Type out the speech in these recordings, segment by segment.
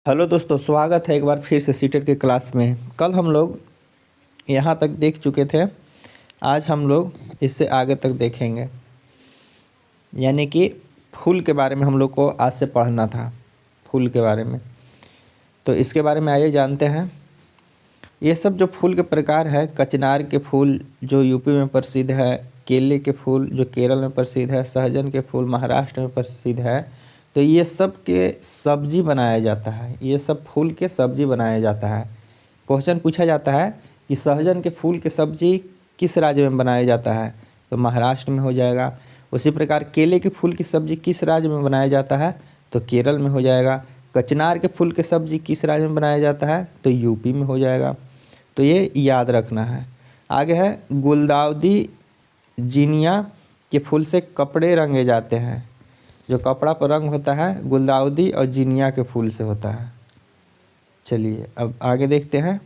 Hello दोस्तों, स्वागत है एक बार फिर से सीटेट के क्लास में। कल हम लोग यहाँ तक देख चुके थे, आज हम लोग इससे आगे तक देखेंगे। यानी कि फूल के बारे में हम लोग को आज से पढ़ना था, फूल के बारे में। तो इसके बारे में आइए जानते हैं। ये सब जो फूल के प्रकार है, कचनार के फूल जो यूपी में प्रसिद्ध है, केले के फूल जो केरल में प्रसिद्ध है, सहजन के फूल महाराष्ट्र में प्रसिद्ध है। तो ये सब के सब्जी बनाया जाता है, ये सब फूल के सब्जी बनाया जाता है। क्वेश्चन पूछा जाता है कि सहजन के फूल के सब्जी किस राज्य में बनाया जाता है, तो महाराष्ट्र में हो जाएगा। उसी प्रकार केले के फूल की सब्जी किस राज्य में बनाया जाता है, तो केरल में हो जाएगा। कचनार के फूल की सब्जी किस राज्य में बनाया जाता है, तो यूपी में हो जाएगा। तो ये याद रखना है। आगे है गुलदाउदी जीनिया के फूल से कपड़े रंगे जाते हैं। जो कपड़ा पर रंग होता है गुलदाउदी और जीनिया के फूल से होता है। चलिए अब आगे देखते हैं।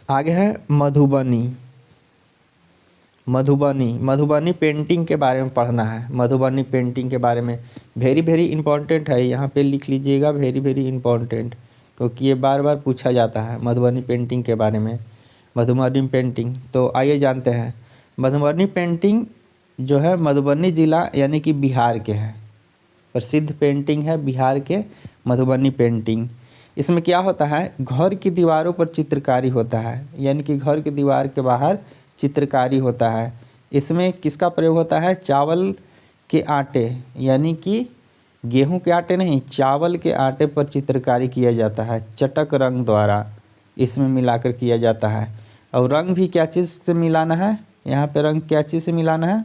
आगे है मधुबनी। मधुबनी पेंटिंग के बारे में पढ़ना है। मधुबनी पेंटिंग के बारे में वेरी इंपॉर्टेंट है, यहाँ पे लिख लीजिएगा, वेरी इंपॉर्टेंट, क्योंकि ये बार बार पूछा जाता है मधुबनी पेंटिंग के बारे में। मधुबनी पेंटिंग, तो आइए जानते हैं। मधुबनी पेंटिंग जो है मधुबनी ज़िला यानी कि बिहार के हैं, प्रसिद्ध पेंटिंग है बिहार के मधुबनी पेंटिंग। इसमें क्या होता है, घर की दीवारों पर चित्रकारी होता है, यानी कि घर की दीवार के बाहर चित्रकारी होता है। इसमें किसका प्रयोग होता है, चावल के आटे, यानी कि गेहूं के आटे नहीं, चावल के आटे पर चित्रकारी किया जाता है। चटक रंग द्वारा इसमें मिलाकर किया जाता है। और रंग भी क्या चीज़ से मिलाना है, यहाँ पे रंग क्या चीज़ से मिलाना है,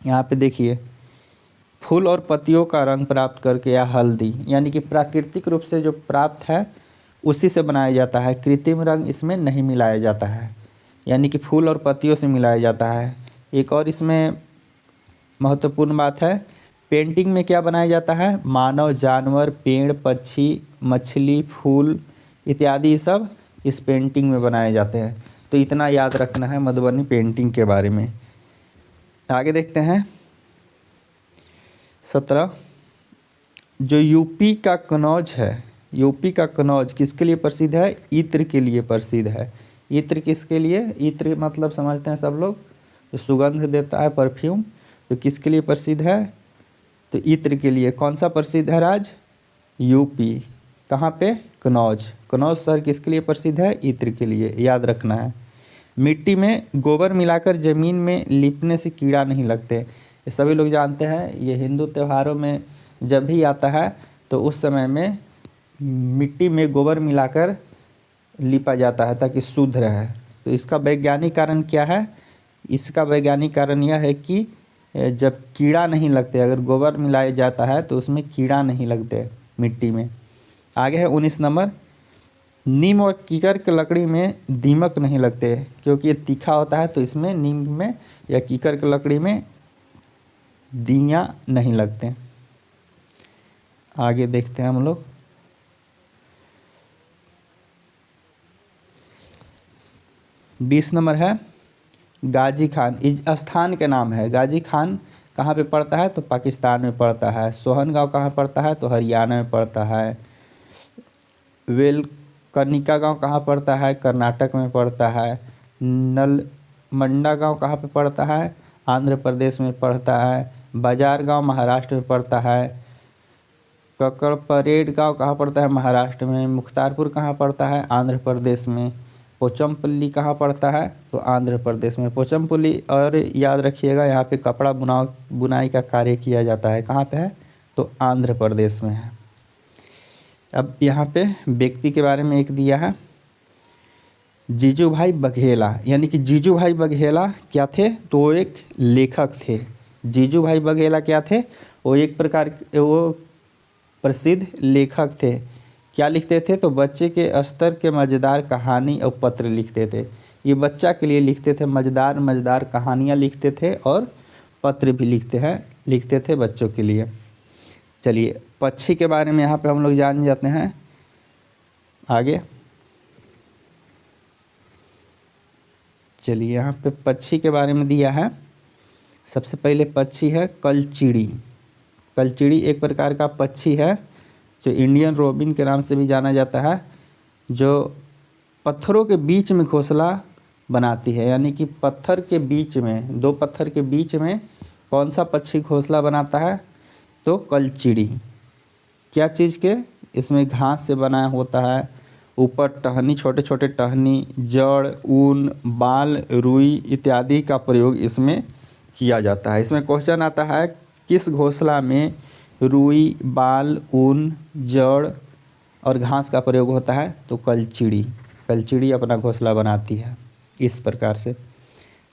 यहाँ पे देखिए, फूल और पत्तियों का रंग प्राप्त करके या हल्दी, यानी कि प्राकृतिक रूप से जो प्राप्त है उसी से बनाया जाता है। कृत्रिम रंग इसमें नहीं मिलाया जाता है, यानी कि फूल और पत्तियों से मिलाया जाता है। एक और इसमें महत्वपूर्ण बात है, पेंटिंग में क्या बनाया जाता है, मानव, जानवर, पेड़, पक्षी, मछली, फूल इत्यादि सब इस पेंटिंग में बनाए जाते हैं। तो इतना याद रखना है मधुबनी पेंटिंग के बारे में। आगे देखते हैं 17। जो यूपी का कन्नौज है, यूपी का कन्नौज किसके लिए प्रसिद्ध है, इत्र के लिए प्रसिद्ध है। इत्र किसके लिए, इत्र मतलब समझते हैं सब लोग, जो सुगंध देता है, परफ्यूम। तो किसके लिए प्रसिद्ध है, तो इत्र के लिए। कौन सा प्रसिद्ध है राज्य, यूपी। कहाँ पे, कन्नौज। कन्नौज शहर किसके लिए प्रसिद्ध है, इत्र के लिए, याद रखना है। मिट्टी में गोबर मिलाकर ज़मीन में लिपने से कीड़ा नहीं लगते, ये सभी लोग जानते हैं। ये हिंदू त्योहारों में जब भी आता है तो उस समय में मिट्टी में गोबर मिलाकर लिपा जाता है ताकि शुद्ध रहे। तो इसका वैज्ञानिक कारण क्या है, इसका वैज्ञानिक कारण यह है कि जब कीड़ा नहीं लगते, अगर गोबर मिलाया जाता है तो उसमें कीड़ा नहीं लगते मिट्टी में। आगे है 19 नंबर, नीम और कीकर के लकड़ी में दीमक नहीं लगते, क्योंकि ये तीखा होता है। तो इसमें नीम में या कीकर के लकड़ी में दियाँ नहीं लगते। आगे देखते हैं हम लोग। बीस नंबर है गाजी खान, इस स्थान के नाम है। गाजी खान कहाँ पे पड़ता है, तो पाकिस्तान में पड़ता है। सोहन गाँव कहाँ पड़ता है, तो हरियाणा में पड़ता है। वेलकनिका गांव कहाँ पड़ता है, कर्नाटक में पड़ता है। नलमंडा गांव कहाँ पे पड़ता है, आंध्र प्रदेश में पड़ता है। बाजार गांव महाराष्ट्र में पड़ता है। कक्कड़ परेड गांव कहाँ पड़ता है, महाराष्ट्र में। मुख्तारपुर कहाँ पड़ता है, आंध्र प्रदेश में। पोचमपल्ली कहाँ पड़ता है, तो आंध्र प्रदेश में पोचमपल्ली। और याद रखिएगा, यहाँ पे कपड़ा बुनाई का कार्य किया जाता है। कहाँ पे है, तो आंध्र प्रदेश में है। अब यहाँ पे व्यक्ति के बारे में एक दिया है, जीजू भाई बघेला, यानी कि जीजू भाई बघेला क्या थे, तो वो एक लेखक थे। जीजू भाई बघेला क्या थे, वो एक प्रकार वो प्रसिद्ध लेखक थे। क्या लिखते थे, तो बच्चे के स्तर के मज़ेदार कहानी और पत्र लिखते थे। ये बच्चा के लिए लिखते थे, मज़ेदार कहानियाँ लिखते थे और पत्र भी लिखते थे बच्चों के लिए। चलिए पक्षी के बारे में यहाँ पे हम लोग जान जाते हैं। आगे चलिए यहाँ पे पक्षी के बारे में दिया है, सबसे पहले पक्षी है कलचिड़ी। कलचिड़ी एक प्रकार का पक्षी है जो इंडियन रोबिन के नाम से भी जाना जाता है, जो पत्थरों के बीच में घोंसला बनाती है। यानी कि पत्थर के बीच में, दो पत्थर के बीच में कौन सा पक्षी घोंसला बनाता है? तो कलचिड़ी। क्या चीज़ के? इसमें घास से बना होता है, ऊपर टहनी, छोटे छोटे टहनी, जड़, ऊन, बाल, रुई इत्यादि का प्रयोग इसमें किया जाता है। इसमें क्वेश्चन आता है किस घोंसला में रुई, बाल, ऊन, जड़ और घास का प्रयोग होता है? तो कलचिड़ी। कलचिड़ी अपना घोंसला बनाती है इस प्रकार से।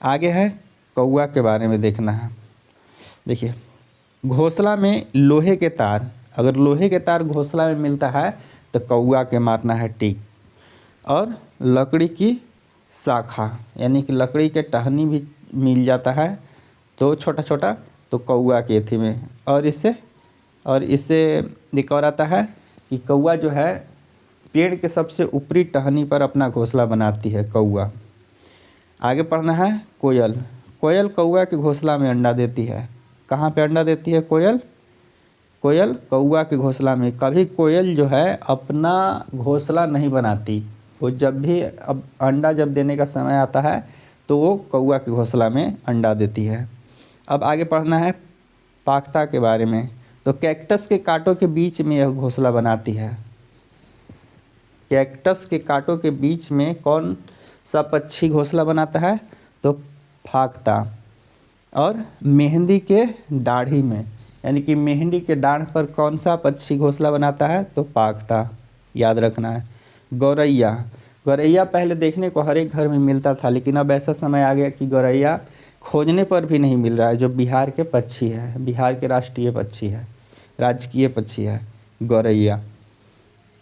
आगे है कौवा के बारे में देखना है। देखिए, घोंसला में लोहे के तार, अगर लोहे के तार घोंसला में मिलता है तो कौवा के मारना है टिक। और लकड़ी की शाखा, यानी कि लकड़ी के टहनी भी मिल जाता है तो छोटा छोटा, तो कौवा के एथी में। और इससे एक और आता है कि कौवा जो है पेड़ के सबसे ऊपरी टहनी पर अपना घोंसला बनाती है कौवा। आगे पढ़ना है कोयल। कोयल कौवा के घोंसला में अंडा देती है। कहाँ पे अंडा देती है कोयल? कोयल कौवा के घोंसला में। कभी कोयल जो है अपना घोंसला नहीं बनाती, वो जब भी अब अंडा जब देने का समय आता है तो वो कौवा के घोंसला में अंडा देती है। अब आगे पढ़ना है पाख्ता के बारे में। तो कैक्टस के कांटों के बीच में यह घोंसला बनाती है। कैक्टस के कांटों के बीच में कौन सा पक्षी घोंसला बनाता है? तो फाख्ता। और मेहंदी के दाढ़ी में, यानी कि मेहंदी के डाढ़ पर कौन सा पक्षी घोंसला बनाता है? तो पाख्ता, याद रखना है। गौरैया। गौरैया पहले देखने को हर एक घर में मिलता था, लेकिन अब ऐसा समय आ गया कि गौरैया खोजने पर भी नहीं मिल रहा है, जो बिहार के पक्षी है, बिहार के राष्ट्रीय पक्षी है, राजकीय पक्षी है गौरैया।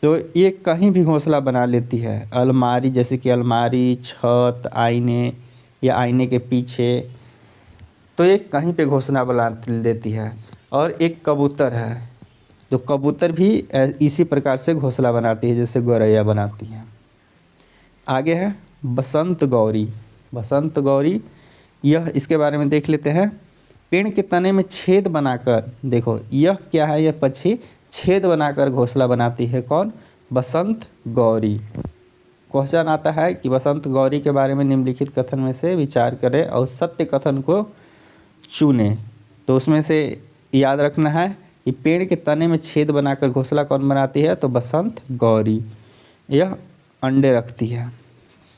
तो ये कहीं भी घोंसला बना लेती है, अलमारी, जैसे कि अलमारी, छत, आईने या आईने के पीछे, तो ये कहीं पे घोंसला बना लेती है। और एक कबूतर है, तो कबूतर भी इसी प्रकार से घोंसला बनाती है जैसे गौरैया बनाती है। आगे है बसंत गौरी। बसंत गौरी, यह इसके बारे में देख लेते हैं। पेड़ के तने में छेद बनाकर, देखो यह क्या है, यह पक्षी छेद बनाकर घोंसला बनाती है। कौन? बसंत गौरी। क्वेश्चन आता है कि बसंत गौरी के बारे में निम्नलिखित कथन में से विचार करें और सत्य कथन को चुनें। तो उसमें से याद रखना है कि पेड़ के तने में छेद बनाकर घोंसला कौन बनाती है? तो बसंत गौरी। यह अंडे रखती है,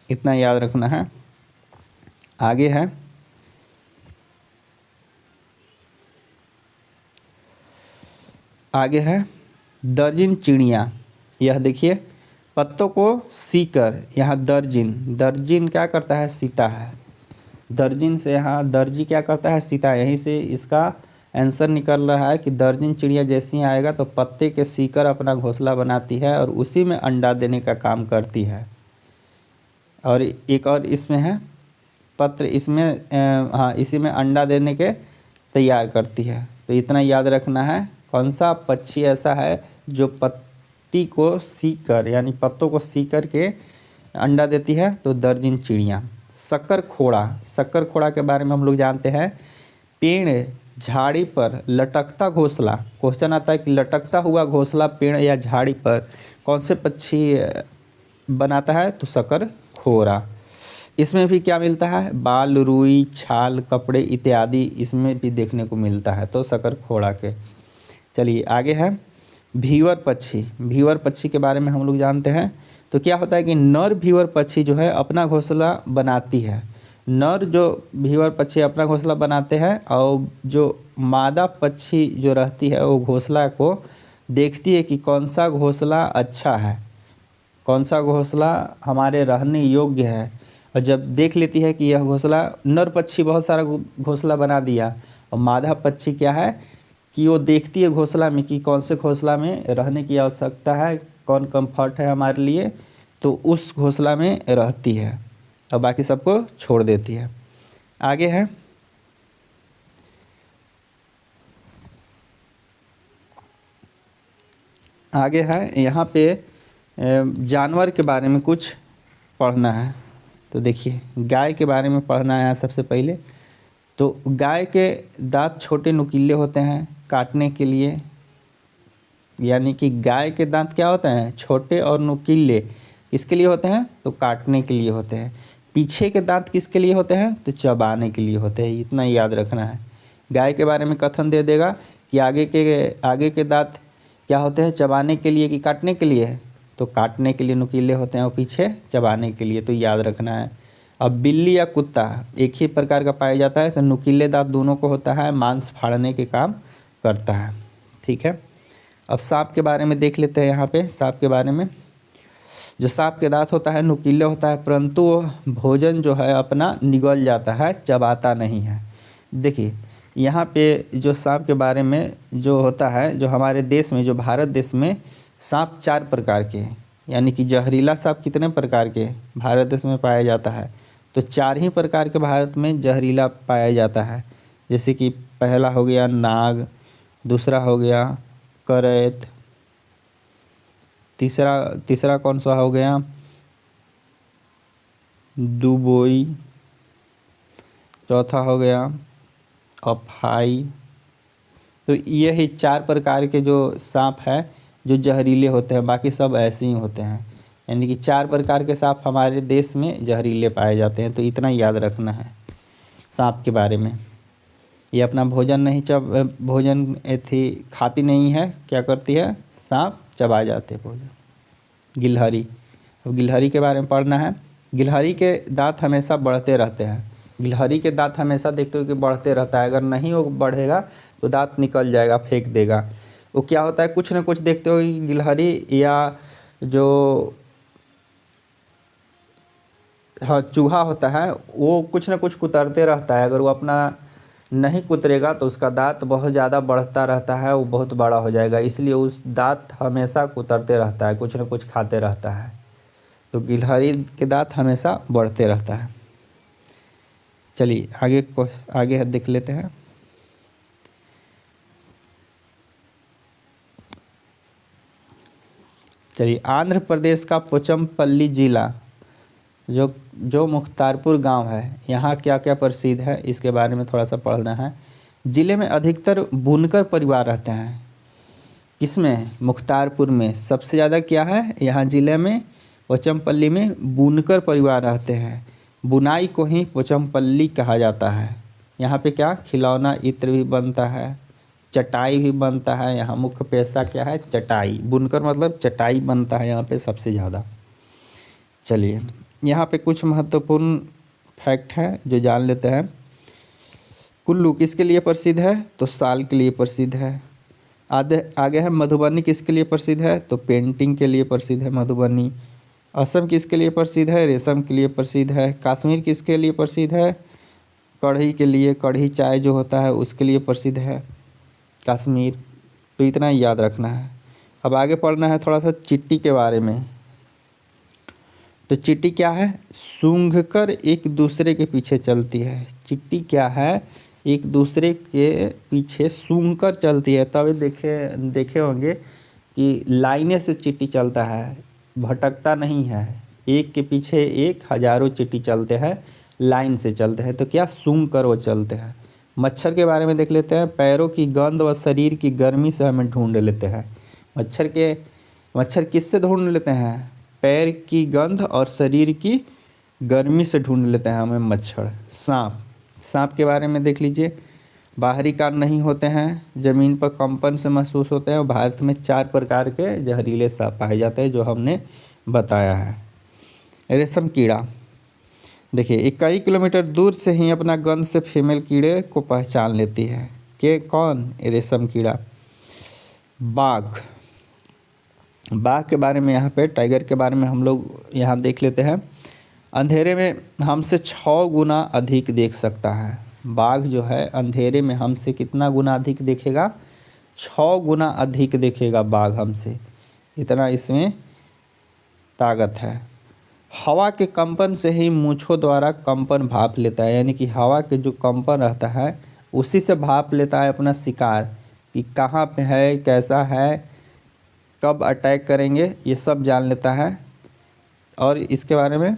इतना याद रखना है। आगे है दर्जिन चिड़िया। यह देखिए, पत्तों को सीकर, यहाँ दर्जिन, दर्जिन क्या करता है? सीता है। दर्जिन से यहाँ दर्जी क्या करता है? सीता। यहीं से इसका आंसर निकल रहा है कि दर्जिन चिड़िया जैसे ही आएगा तो पत्ते के सीकर अपना घोंसला बनाती है और उसी में अंडा देने का काम करती है। और एक और इसमें है पत्र, इसमें हाँ, इसी में अंडा देने के तैयार करती है। तो इतना याद रखना है। कौन सा पक्षी ऐसा है जो पत्ती को सीक कर, यानी पत्तों को सीक कर के अंडा देती है? तो दर्जिन चिड़िया। शक्कर खोड़ा। शक्कर खोड़ा के बारे में हम लोग जानते हैं, पेड़ झाड़ी पर लटकता घोंसला। क्वेश्चन आता है कि लटकता हुआ घोंसला पेड़ या झाड़ी पर कौन से पक्षी बनाता है? तो शक्कर खोड़ा। इसमें भी क्या मिलता है? बाल, रुई, छाल, कपड़े इत्यादि इसमें भी देखने को मिलता है, तो शक्कर खोड़ा के। चलिए आगे है भीवर पक्षी। भीवर पक्षी के बारे में हम लोग जानते हैं। तो क्या होता है कि नर भीवर पक्षी जो है अपना घोंसला बनाती है। नर जो भीवर पक्षी अपना घोंसला बनाते हैं और जो मादा पक्षी जो रहती है वो घोंसला को देखती है कि कौन सा घोंसला अच्छा है, कौन सा घोंसला हमारे रहने योग्य है। और जब देख लेती है कि यह घोंसला, नर पक्षी बहुत सारा घोंसला बना दिया, और मादा पक्षी क्या है कि वो देखती है घोंसला में कि कौन से घोंसला में रहने की आवश्यकता है, कौन कंफर्ट है हमारे लिए, तो उस घोंसला में रहती है और बाकी सबको छोड़ देती है। आगे है यहाँ पे जानवर के बारे में कुछ पढ़ना है। तो देखिए, गाय के बारे में पढ़ना है सबसे पहले। तो गाय के दांत छोटे नुकीले होते हैं काटने के लिए, यानी कि गाय के दांत क्या होते हैं, छोटे और नुकीले। किसके लिए होते हैं, तो काटने के लिए होते हैं। पीछे के दांत किसके लिए होते हैं, तो चबाने के लिए होते हैं। इतना याद रखना है। गाय के बारे में कथन दे देगा कि आगे के दांत क्या होते हैं, चबाने के लिए कि काटने के लिए, तो काटने के लिए नुकीले होते हैं और पीछे चबाने के लिए, तो याद रखना है। अब बिल्ली या कुत्ता एक ही प्रकार का पाया जाता है, तो नुकीले दांत दोनों को होता है, मांस फाड़ने के काम करता है। ठीक है। अब सांप के बारे में देख लेते हैं। यहाँ पे सांप के बारे में, जो सांप के दांत होता है नुकीले होता है, परंतु वह भोजन जो है अपना निगल जाता है, चबाता नहीं है। देखिए यहाँ पे जो सांप के बारे में जो होता है, जो हमारे देश में, जो भारत देश में सांप 4 प्रकार के हैं, यानी कि जहरीला सांप कितने प्रकार के भारत देश में पाया जाता है, तो 4 ही प्रकार के भारत में जहरीला पाया जाता है। जैसे कि पहला हो गया नाग, दूसरा हो गया करैत, तीसरा कौन सा हो गया, दुबोई, चौथा हो गया अफाई। तो यही 4 प्रकार के जो सांप है जो जहरीले होते हैं, बाकी सब ऐसे ही होते हैं। यानी कि 4 प्रकार के सांप हमारे देश में जहरीले पाए जाते हैं। तो इतना याद रखना है सांप के बारे में। ये अपना भोजन खाती नहीं है, क्या करती है, सांप चबा जाते हैं भोजन। गिलहरी, अब गिलहरी के बारे में पढ़ना है। गिलहरी के दांत हमेशा बढ़ते रहते हैं। गिलहरी के दांत हमेशा देखते हो कि बढ़ते रहता है, अगर नहीं वो बढ़ेगा तो दांत निकल जाएगा, फेंक देगा। वो क्या होता है, कुछ ना कुछ देखते हो कि गिलहरी या जो चूहा होता है वो कुछ ना कुछ कुतरते रहता है। अगर वो अपना नहीं कुतरेगा तो उसका दांत बहुत ज़्यादा बढ़ता रहता है, वो बहुत बड़ा हो जाएगा, इसलिए उस दांत हमेशा कुतरते रहता है, कुछ ना कुछ खाते रहता है। तो गिलहरी के दांत हमेशा बढ़ते रहता है। चलिए आगे देख लेते हैं। चलिए, आंध्र प्रदेश का पोचमपल्ली जिला जो मुख्तारपुर गांव है, यहाँ क्या क्या प्रसिद्ध है इसके बारे में थोड़ा सा पढ़ना है। ज़िले में अधिकतर बुनकर परिवार रहते हैं। किसमें, मुख्तारपुर में सबसे ज़्यादा क्या है, यहाँ ज़िले में पोचमपल्ली में बुनकर परिवार रहते हैं। बुनाई को ही पोचमपल्ली कहा जाता है। यहाँ पे क्या, खिलौना इत्र भी बनता है, चटाई भी बनता है। यहाँ मुख्य पेशा क्या है, चटाई, बुनकर मतलब चटाई बनता है यहाँ पे सबसे ज़्यादा। चलिए यहाँ पे कुछ महत्वपूर्ण फैक्ट है जो जान लेते हैं। कुल्लू किसके लिए प्रसिद्ध है, तो साल के लिए प्रसिद्ध है। आगे है मधुबनी किसके लिए प्रसिद्ध है, तो पेंटिंग के लिए प्रसिद्ध है मधुबनी। असम किसके लिए प्रसिद्ध है, रेशम के लिए प्रसिद्ध है। कश्मीर किसके लिए प्रसिद्ध है, कढ़ी के लिए, कढ़ी चाय जो होता है उसके लिए प्रसिद्ध है कश्मीर। तो इतना ही याद रखना है। अब आगे पढ़ना है थोड़ा सा चींटी के बारे में। तो चींटी क्या है, सूंघकर एक दूसरे के पीछे चलती है। चींटी क्या है, एक दूसरे के पीछे सूंघकर चलती है। तभी देखे होंगे कि लाइनें से चींटी चलता है, भटकता नहीं है। एक के पीछे एक हजारों चींटी चलते हैं, लाइन से चलते हैं। तो क्या, सूंघकर वो चलते हैं। मच्छर के बारे में देख लेते हैं। पैरों की गंध व शरीर की गर्मी से हमें ढूंढ लेते हैं। मच्छर किससे ढूंढ लेते हैं, पैर की गंध और शरीर की गर्मी से ढूंढ लेते हैं हमें मच्छर। सांप के बारे में देख लीजिए। बाहरी कान नहीं होते हैं, ज़मीन पर कंपन से महसूस होते हैं। और भारत में 4 प्रकार के जहरीले सांप पाए जाते हैं जो हमने बताया है। रेशम कीड़ा, देखिए ये कई किलोमीटर दूर से ही अपना गंध से फीमेल कीड़े को पहचान लेती है। कि कौन, रेशम कीड़ा। बाघ के बारे में यहाँ पे, टाइगर के बारे में हम लोग यहाँ देख लेते हैं। अंधेरे में हमसे 6 गुना अधिक देख सकता है। बाघ जो है अंधेरे में हमसे कितना गुना अधिक देखेगा, 6 गुना अधिक देखेगा बाघ हमसे, इतना इसमें ताकत है। हवा के कंपन से ही मूंछों द्वारा कंपन भाप लेता है, यानी कि हवा के जो कंपन रहता है उसी से भाप लेता है अपना शिकार कि कहाँ पे है, कैसा है, कब अटैक करेंगे, ये सब जान लेता है। और इसके बारे में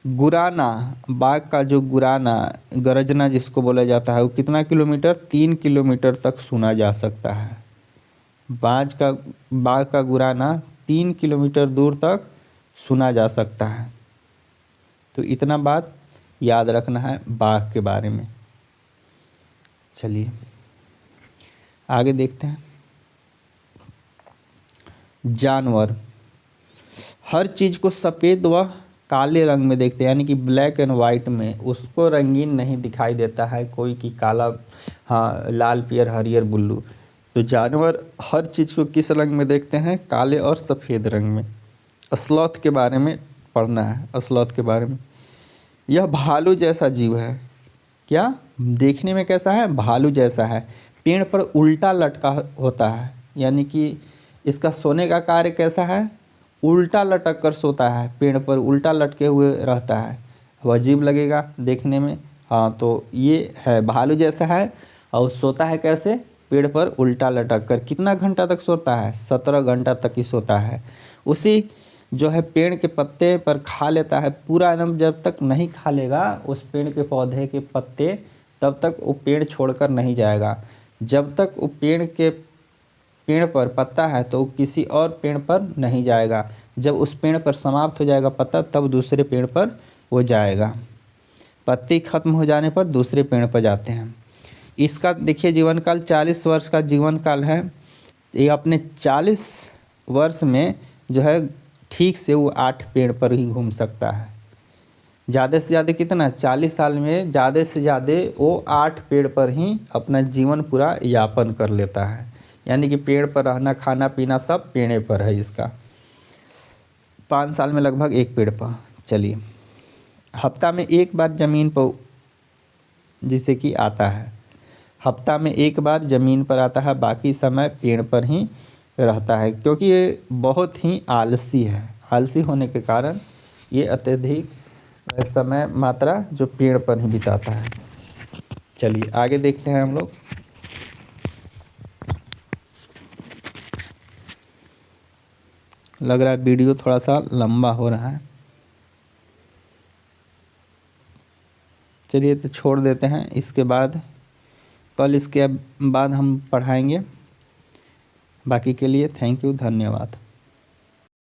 गुराना, बाघ का जो गुराना, गरजना जिसको बोला जाता है, वो कितना किलोमीटर? 3 किलोमीटर तक सुना जा सकता है। बाघ का गुराना 3 किलोमीटर दूर तक सुना जा सकता है। तो इतना बात याद रखना है बाघ के बारे में। चलिए आगे देखते हैं। जानवर, हर चीज़ को सफ़ेद व काले रंग में देखते हैं, यानी कि ब्लैक एंड वाइट में, उसको रंगीन नहीं दिखाई देता है कोई कि काला, हाँ लाल पियर हरियर बुल्लू। तो जानवर हर चीज़ को किस रंग में देखते हैं? काले और सफ़ेद रंग में। स्लॉथ के बारे में पढ़ना है, स्लॉथ के बारे में। यह भालू जैसा जीव है। क्या देखने में कैसा है? भालू जैसा है। पेड़ पर उल्टा लटका होता है, यानी कि इसका सोने का कार्य कैसा है? उल्टा लटक कर सोता है, पेड़ पर उल्टा लटके हुए रहता है। अब अजीब लगेगा देखने में, हाँ तो ये है भालू जैसा है। और सोता है कैसे? पेड़ पर उल्टा लटक कर। कितना घंटा तक सोता है? 17 घंटा तक ही सोता है। उसी जो है पेड़ के पत्ते पर खा लेता है पूरा, एकदम जब तक नहीं खा लेगा उस पेड़ के पौधे के पत्ते, तब तक वो पेड़ छोड़कर नहीं जाएगा। जब तक वो पेड़ पर पत्ता है तो किसी और पेड़ पर नहीं जाएगा। जब उस पेड़ पर समाप्त हो जाएगा पत्ता, तब दूसरे पेड़ पर वो जाएगा। पत्ती खत्म हो जाने पर दूसरे पेड़ पर जाते हैं। इसका देखिए जीवन काल 40 वर्ष का जीवन काल है। ये अपने 40 वर्ष में जो है ठीक से वो 8 पेड़ पर ही घूम सकता है। ज़्यादा से ज़्यादा कितना? 40 साल में ज़्यादा से ज़्यादा वो 8 पेड़ पर ही अपना जीवन पूरा यापन कर लेता है। यानी कि पेड़ पर रहना, खाना पीना सब पेड़ पर है इसका। 5 साल में लगभग 1 पेड़ पर। चलिए, हफ्ता में 1 बार ज़मीन पर जिसे कि आता है, हफ्ता में 1 बार ज़मीन पर आता है, बाकी समय पेड़ पर ही रहता है, क्योंकि ये बहुत ही आलसी है। आलसी होने के कारण ये अत्यधिक समय मात्रा जो पेड़ पर ही बिताता है। चलिए आगे देखते हैं हम लोग। लग रहा है वीडियो थोड़ा सा लंबा हो रहा है, चलिए तो छोड़ देते हैं। इसके बाद कल इसके बाद हम पढ़ाएंगे। बाकी के लिए थैंक यू, धन्यवाद।